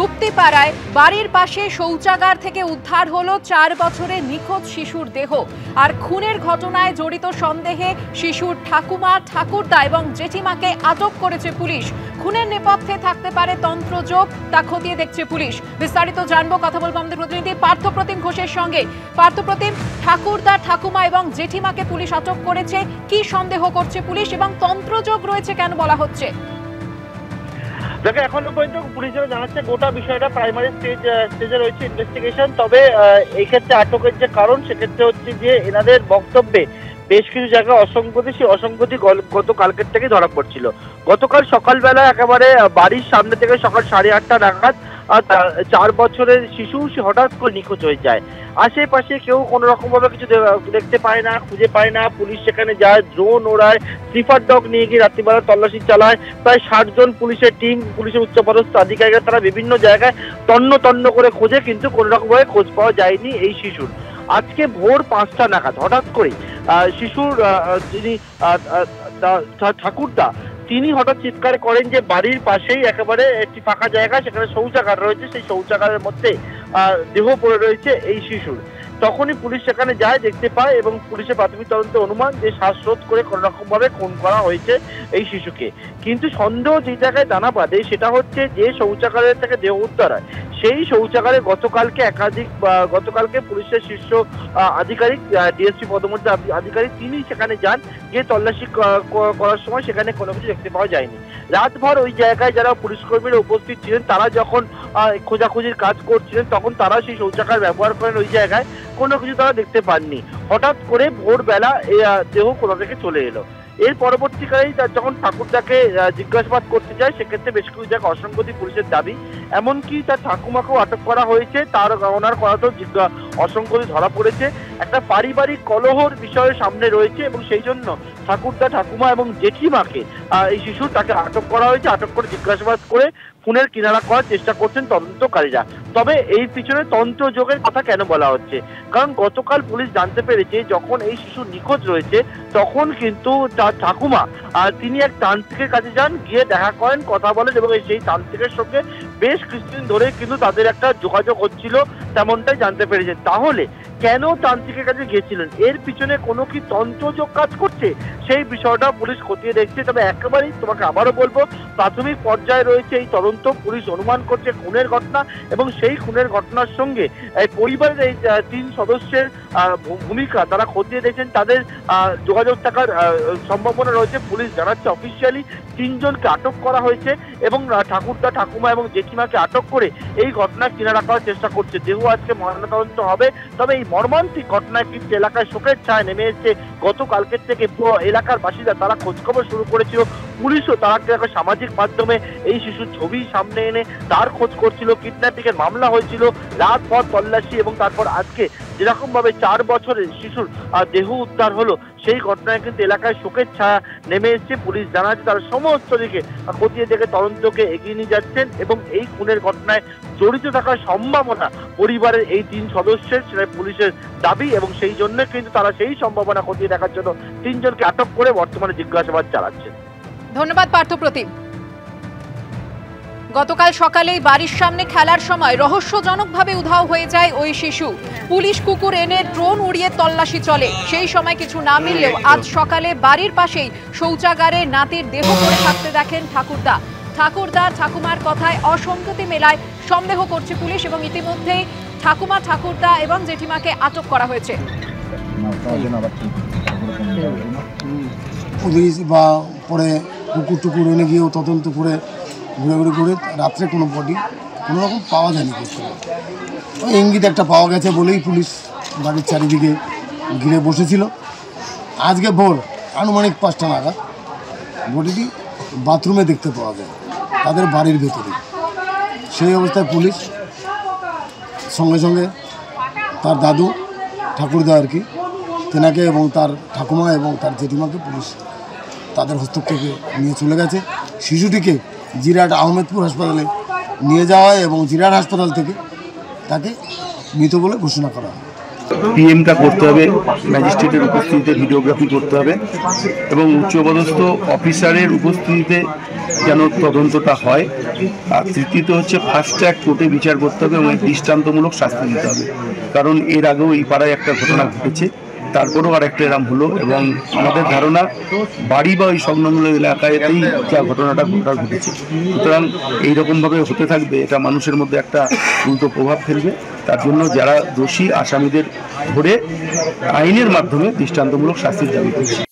গুপ্তিপাড়ায় বাড়ির পাশে শৌচাগার থেকে উদ্ধার হলো 4 বছরের নিখোঁজ শিশুর দেহ। আর খুনের ঘটনায় জড়িত সন্দেহে শিশুর ঠাকুমা, ঠাকুরদা এবং জেঠিমাকে আটক করেছে পুলিশ। খুনের নেপথ্যে থাকতে পারে তন্ত্রযোগ, তা খতিয়ে দেখছে পুলিশ। বিস্তারিত জানবো, কথা বলবো আমাদের প্রতিনিধি পার্থপ্রতিম ঘোষের সঙ্গে। পার্থপ্রতিম, ঠাকুরদা, ঠাকুমা এবং জেঠিমাকে পুলিশ আটক করেছে, কি সন্দেহ করছে পুলিশ এবং তন্ত্রযোগ রয়েছে কেন বলা হচ্ছে? দেখো, এখনো পর্যন্ত পুলিশেরা জানাচ্ছে গোটা বিষয়টা প্রাইমারি স্টেজে রয়েছে ইনভেস্টিগেশন। তবে এই ক্ষেত্রে আটকের যে কারণ, সেক্ষেত্রে হচ্ছে যে এনাদের বক্তব্যে বেশ কিছু জায়গায় অসঙ্গতি, সেই অসঙ্গতি গতকালকের থেকে ধরা পড়ছিল। গতকাল সকালবেলা একেবারে বাড়ির সামনে থেকে সকাল 8:30 নাগাদ 4 বছরের শিশু সে হঠাৎ করে নিখোঁজ হয়ে যায়। আশেপাশে কেউ কোনো রকম ভাবে কিছু দেখতে পায় না, খুঁজে পায় না। পুলিশ সেখানে যায়, ড্রোন ওড়ায়, স্নিফার ডগ নিয়ে গিয়ে রাত্রিবেলা তল্লাশি চালায়। প্রায় 60 জন পুলিশের টিম, পুলিশের উচ্চপদস্থ আধিকারিকরা তারা বিভিন্ন জায়গায় তন্ন করে খোঁজে, কিন্তু কোনো রকম ভাবে খোঁজ পাওয়া যায়নি এই শিশুর। আজকে ভোর 5টা নাগাদ হঠাৎ করে শিশুর যিনি ঠাকুরদা, তিনি হঠাৎ চিৎকার করেন যে বাড়ির পাশেই একেবারে একটি ফাঁকা জায়গা, সেখানে শৌচাগার রয়েছে, সেই শৌচাগারের মধ্যে দেহ পড়ে রয়েছে এই শিশুর। তখনই পুলিশ সেখানে যায়, দেখতে পায় এবং পুলিশের প্রাথমিক তদন্তে অনুমান যে শ্বাসরোধ করে কোনো রকম ভাবে খুন করা হয়েছে এই শিশুকে। কিন্তু সন্দেহ যে জায়গায় দানা বাঁধে সেটা হচ্ছে যে শৌচাগারের থেকে দেহ উদ্ধার হয়, সেই শৌচাগারে গতকালকে পুলিশের শীর্ষ আধিকারিক, ডিএসপি পদমর্যাদা আধিকারিক, তিনি সেখানে যান, গিয়ে তল্লাশি করার সময় সেখানে কোনো কিছু দেখতে পাওয়া যায়নি। রাতভর ওই জায়গায় যারা পুলিশ কর্মীরা উপস্থিত ছিলেন, তারা যখন খোঁজাখুঁজির কাজ করছিলেন, তখন তারা সেই শৌচাগার ব্যবহার করেন। ওই জায়গায় কোনো কিছু তারা দেখতে পাননি। হঠাৎ করে ভোরবেলা দেহ কোথা থেকে চলে এলো। এর পরবর্তীকালেই যখন ঠাকুরদাকে জিজ্ঞাসাবাদ করতে যায়, সেক্ষেত্রে বেশ কিছু জায়গায় অসঙ্গতি পুলিশের দাবি, এমনকি তার ঠাকুমাকেও আটক করা হয়েছে, তার ওনার করাতেও অসঙ্গতি ধরা পড়েছে। একটা পারিবারিক কলহর বিষয় সামনে রয়েছে এবং সেই জন্য ঠাকুরদা, ঠাকুমা এবং জেঠিমাকে এই শিশু তাকে আটক করা হয়েছে। আটক করে জিজ্ঞাসাবাদ করে খুনের কিনারা করার চেষ্টা করছেন তদন্তকারীরা। তবে এই পিছনে তন্ত্রযোগের কথা কেন বলা হচ্ছে? কারণ গতকাল পুলিশ জানতে পেরেছে যখন এই শিশু নিখোঁজ রয়েছে, তখন কিন্তু তার ঠাকুমা তিনি এক তান্ত্রিকের কাছে যান, গিয়ে দেখা করেন, কথা বলেন এবং সেই তান্ত্রিকের সঙ্গে বেশ কিছুদিন ধরে কিন্তু তাদের একটা যোগাযোগ হচ্ছিল, তেমনটাই জানতে পেরেছেন। তাহলে কেন তান্ত্রিকের কাছে গিয়েছিলেন? এর পিছনে কোনো কি তন্ত্রযোগ কাজ করছে? সেই বিষয়টা পুলিশ খতিয়ে দেখছে। তবে একেবারেই তোমাকে আবারও বলবো, প্রাথমিক পর্যায়ে রয়েছে এই তদন্ত। পুলিশ অনুমান করছে খুনের ঘটনা এবং সেই খুনের ঘটনার সঙ্গে পরিবারের এই 3 সদস্যের ভূমিকা তারা খতিয়ে দেখছেন। তাদের যোগাযোগ থাকার সম্ভাবনা রয়েছে। পুলিশ জানাচ্ছে অফিসিয়ালি 3 জনকে আটক করা হয়েছে এবং ঠাকুরদা, ঠাকুমা এবং জেঠিমাকে আটক করে এই ঘটনা কিনারা করার চেষ্টা করছে। দেহ আজকে ময়নাতদন্ত হবে। তবে এই মর্মান্তিক ঘটনায় কিন্তু এলাকায় শোকের ছায়া নেমে এসেছে। গতকালকের থেকে এলাকার বাসিন্দা তারা খোঁজখবর শুরু করেছিল। পুলিশও তারা সামাজিক মাধ্যমে এই শিশুর ছবি সামনে এনে তার খোঁজ করছিল। কিডন্যাপিং এর মামলা হয়েছিল, রাত পর তল্লাশি এবং তারপর আজকে যেরকম ভাবে 4 বছরের শিশুর দেহ উদ্ধার হলো, সেই ঘটনায় কিন্তু এলাকায় শোকের ছায়া নেমে এসেছে। পুলিশ জানাচ্ছে তারা সমস্ত দিকে খতিয়ে দেখে তদন্তকে এগিয়ে নিয়ে যাচ্ছেন এবং এই খুনের ঘটনায় জড়িত থাকার সম্ভাবনা পরিবারের এই 3 সদস্যের, সেটা পুলিশের দাবি এবং সেই জন্য কিন্তু তারা সেই সম্ভাবনা খতিয়ে দেখার জন্য 3 জনকে আটক করে বর্তমানে জিজ্ঞাসাবাদ চালাচ্ছে। ধন্যবাদ পার্থপ্রতিম। গতকাল সকালেই বাড়ির সামনে খেলার সময় রহস্যজনকভাবে উধাও হয়ে যায় ওই শিশু। পুলিশ কুকুর এনে ড্রোন উড়িয়ে তল্লাশি চলে। সেই সময় কিছু না মিললেও আজ সকালে বাড়ির পাশেই শৌচাগারে নাতির দেহ পড়ে থাকতে দেখেন ঠাকুরদা। ঠাকুরদা, ঠাকুমার কথায় অসঙ্গতি মেলায় সন্দেহ করছে পুলিশ এবং ইতিমধ্যেই ঠাকুমা, ঠাকুরদা এবং জেঠিমাকে আটক করা হয়েছে। পুলিশ বা পরে কুকুর টুকুর এনে গিয়েও তদন্ত করে ঘুরে রাত্রে কোনো বডি কোনো রকম পাওয়া যায়নি। ওই ইঙ্গিত একটা পাওয়া গেছে বলেই পুলিশ বাড়ির চারিদিকে ঘিরে বসেছিল। আজকে ভোর আনুমানিক 5টা নাগাদ বডিটি বাথরুমে দেখতে পাওয়া যায়, তাদের বাড়ির ভেতরে। সেই অবস্থায় পুলিশ সঙ্গে সঙ্গে তার দাদু, ঠাকুরদা আর কি, তেনাকে এবং তার ঠাকুমা এবং তার জেঠিমাকে পুলিশ তাদের হস্তক্ষেপে নিয়ে চলে গেছে। শিশুটিকে জিরাট আহমেদপুর হাসপাতালে নিয়ে যাওয়া হয় এবং জিরাট হাসপাতাল থেকে তাকে মৃত বলে ঘোষণা করা হয়। পিএমটা করতে হবে, ম্যাজিস্ট্রেটের উপস্থিতিতে ভিডিওগ্রাফি করতে হবে এবং উচ্চপদস্থ অফিসারের উপস্থিতিতে যেন তদন্তটা হয়। আর তৃতীয়ত হচ্ছে ফাস্ট ট্র্যাক কোর্টে বিচার করতে হবে এবং দৃষ্টান্তমূলক শাস্তি দিতে হবে, কারণ এর আগেও এই পাড়ায় একটা ঘটনা ঘটেছে, তারপরেও আর একটা এরম হলো এবং আমাদের ধারণা বাড়ি বা ওই সংলগ্ন এলাকাতেই যা ঘটনাটা ঘটেছে। সুতরাং এইরকমভাবে হতে থাকবে, এটা মানুষের মধ্যে একটা উল্টো প্রভাব ফেলবে। তার জন্য যারা দোষী আসামিদের ধরে আইনের মাধ্যমে দৃষ্টান্তমূলক শাস্তির দাবি করছে।